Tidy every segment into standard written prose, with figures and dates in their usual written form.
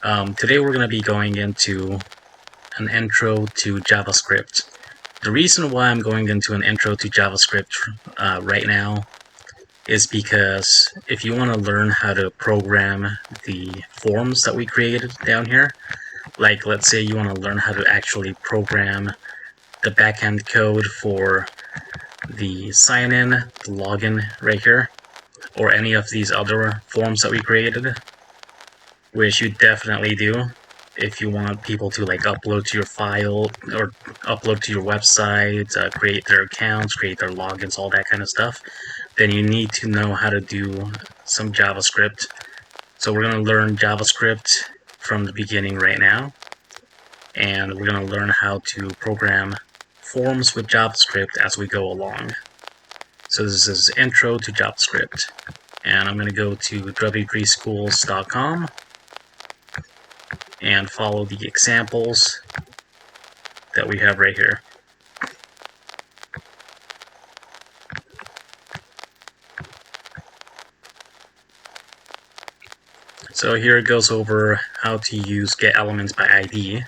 Today we're going to be going into an intro to JavaScript. The reason why I'm going into an intro to JavaScript right now is because if you want to learn how to program the forms that we created down here, like let's say you want to learn how to actually program the backend code for the sign-in, the login right here, or any of these other forms that we created, which you definitely do if you want people to like upload to your file or upload to your website, create their accounts, create their logins, all that kind of stuff, then you need to know how to do some JavaScript. So we're going to learn JavaScript from the beginning right now, and we're going to learn how to program forms with JavaScript as we go along. So this is Intro to JavaScript, and I'm going to go to w3schools.com and follow the examples that we have right here. So here it goes over how to use getElementsById.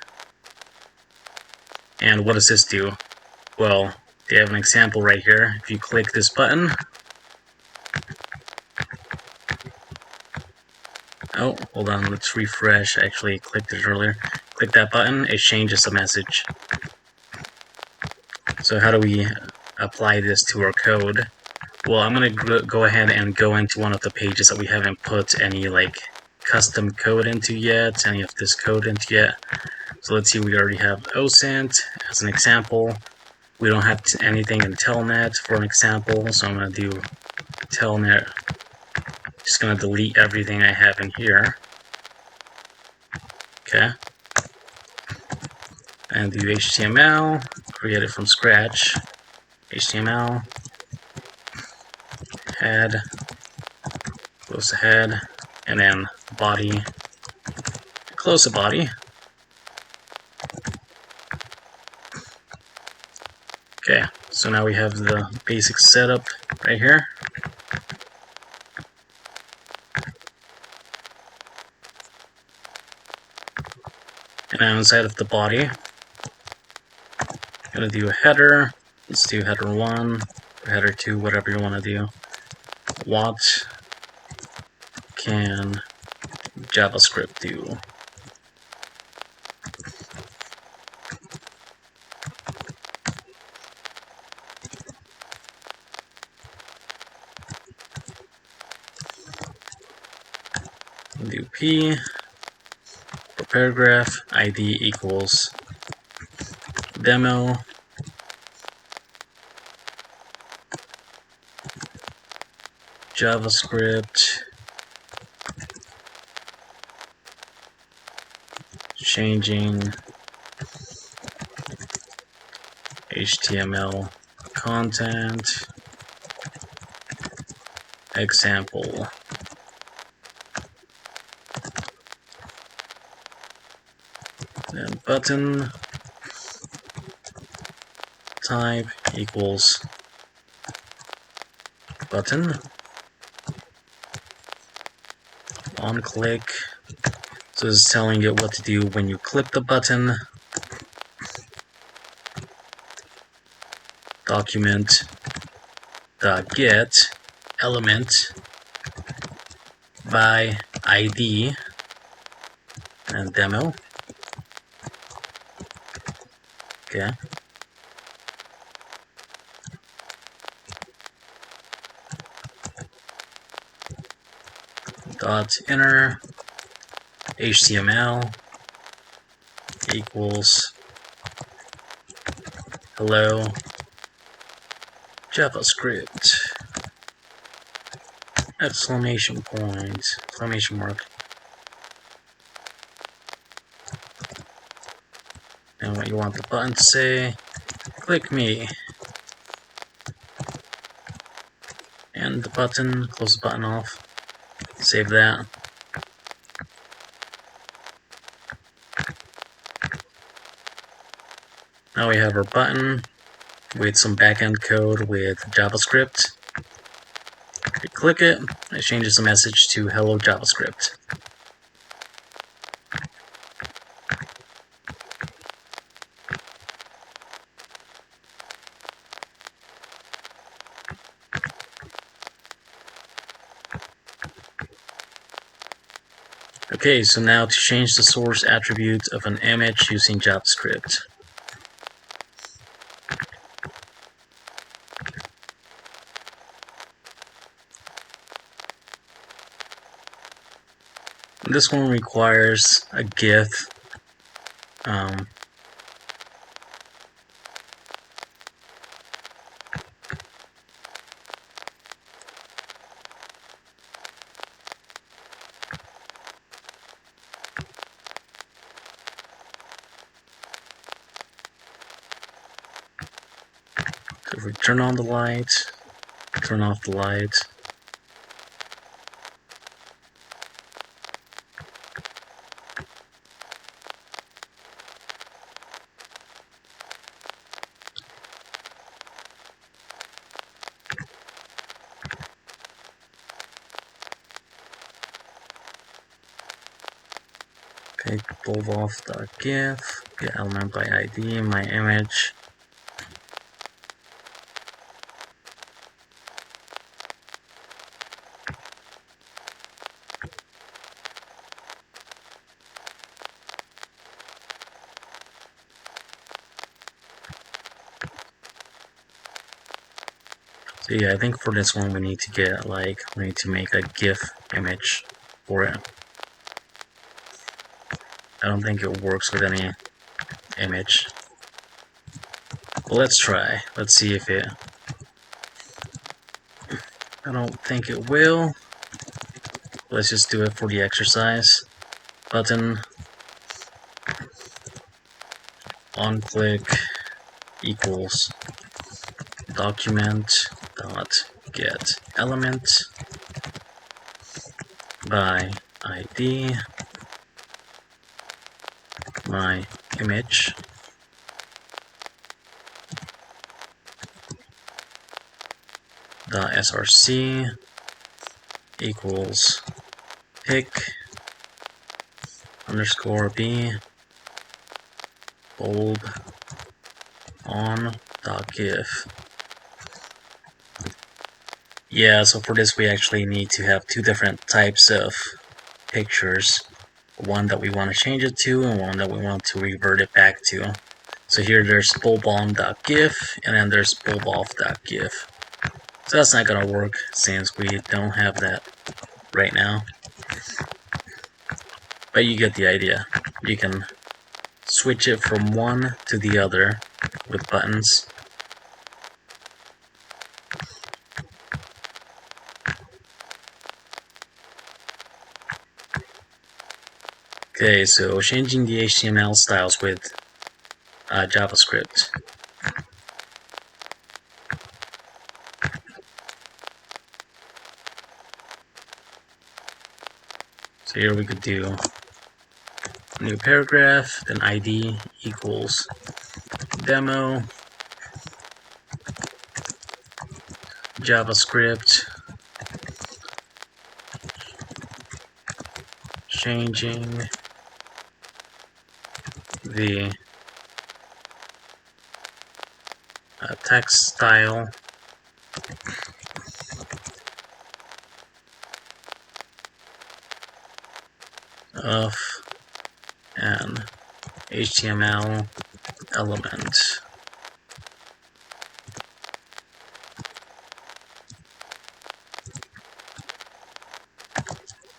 And what does this do? Well, they have an example right here. If you click this button, oh, hold on, let's refresh. I actually clicked it earlier. Click that button, it changes the message. So how do we apply this to our code? Well, I'm going to go ahead and go into one of the pages that we haven't put any like custom code into yet, any of this code into yet. So let's see, we already have OSINT as an example. We don't have anything in Telnet for an example, so I'm going to do Telnet. Just going to delete everything I have in here. Okay. And do HTML, create it from scratch. HTML, head, close the head, and then body, close the body. Okay, so now we have the basic setup right here. And now inside of the body, I'm going to do a header. Let's do header 1, or header 2, whatever you want to do. What can JavaScript do? Do P for paragraph, ID equals demo, JavaScript, changing HTML content, example. Then button type equals button. On click. So this is telling it what to do when you click the button. Document .get element by ID and demo. Okay. Dot inner HTML equals hello JavaScript exclamation point, exclamation mark. And what you want the button to say, click me. And the button, close the button off, save that. Now we have our button with some backend code with JavaScript. We click it, it changes the message to hello JavaScript. Okay, so now to change the source attribute of an image using JavaScript. This one requires a GIF. So if we turn on the light, turn off the light, okay, pull off the GIF, get element by ID, my image. So yeah, I think for this one we need to make a GIF image for it. I don't think it works with any image. Well, let's try. Let's see if it... I don't think it will. Let's just do it for the exercise. Button on click equals document dot get element by ID my image dot src equals pick underscore b bold on dot gif. Yeah, so for this we actually need to have two different types of pictures. One that we want to change it to and one that we want to revert it back to. So here there's bulbon.gif and then there's bulboff.gif. So that's not gonna work since we don't have that right now. But you get the idea. You can switch it from one to the other with buttons. Okay, so changing the HTML styles with JavaScript. So here we could do new paragraph, then ID equals demo, JavaScript, changing the text style of an HTML element.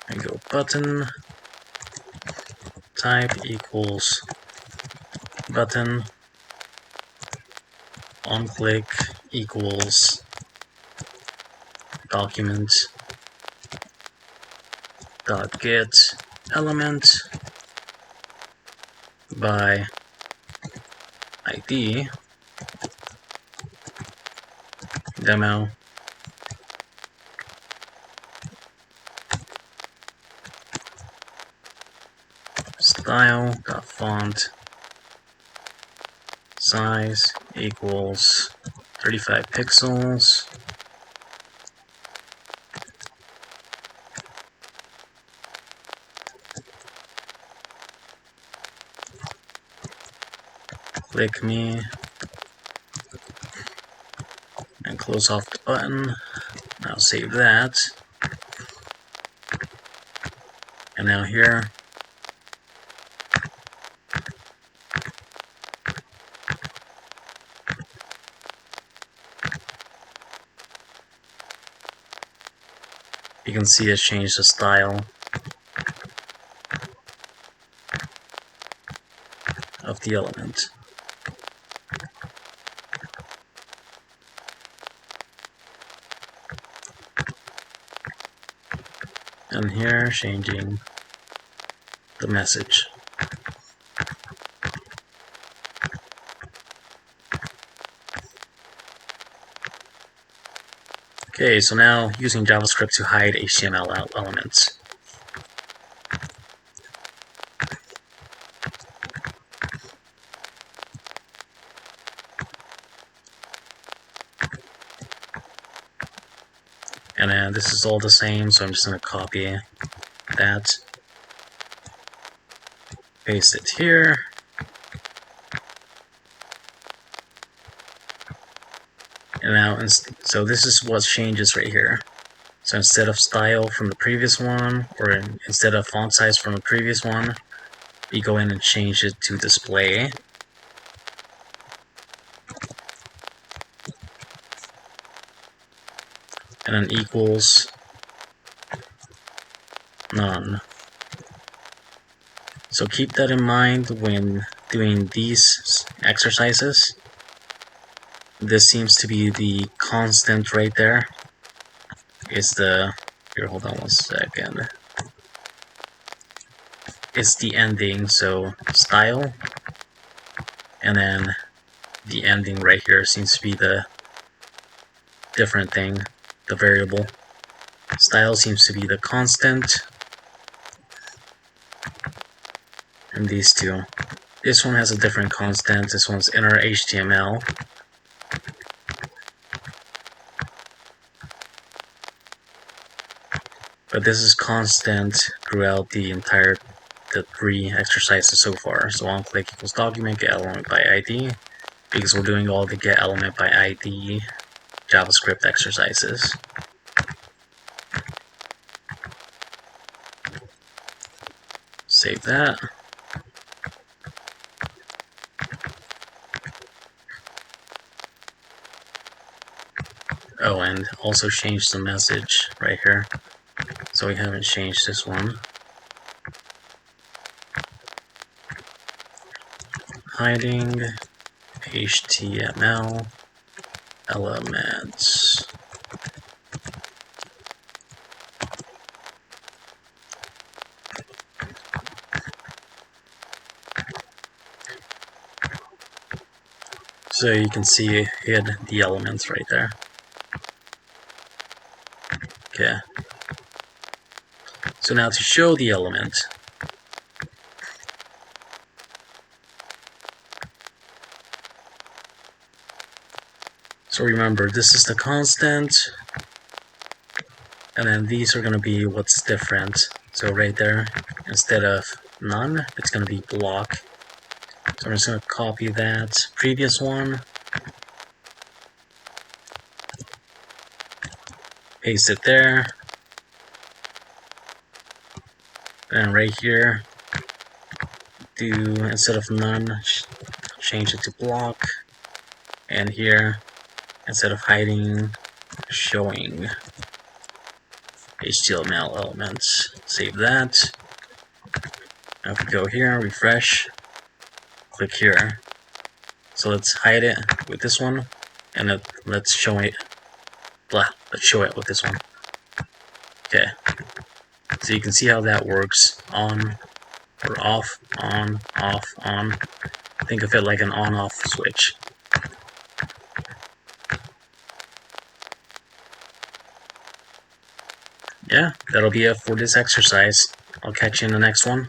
And go button type equals button on click equals document dot get element by ID demo style dot font size equals 35 pixels. Click me and close off the button. Now save that And now here, you can see it changed the style of the element. And here, changing the message. Okay, so now using JavaScript to hide HTML elements. And then this is all the same, so I'm just going to copy that, paste it here, and now, so this is what changes right here. So instead of style from the previous one, or instead of font size from the previous one, we go in and change it to display. And then equals none. So keep that in mind when doing these exercises. This seems to be the constant right there. Is the, here, hold on one second. It's the ending, so style, and then the ending right here seems to be the different thing, the variable. Style seems to be the constant, and these two. This one has a different constant, this one's inner HTML. But this is constant throughout the 3 exercises so far. So on click equals document, get element by ID, because we're doing all the get element by ID JavaScript exercises. Save that. Oh, and also change the message right here. So we haven't changed this one. Hiding HTML elements. So you can see it hid the elements right there. Okay. So now to show the element, so remember, this is the constant, and then these are going to be what's different. So right there, instead of none, it's going to be block. So I'm just going to copy that previous one, paste it there, and right here, do, instead of none, change it to block, and here, instead of hiding, showing HTML elements. Save that. Now if we go here, refresh, click here. So let's hide it with this one, and let's show it. Let's show it with this one. Okay. So you can see how that works. On or off, on, off, on. Think of it like an on-off switch. Yeah, that'll be it for this exercise. I'll catch you in the next one.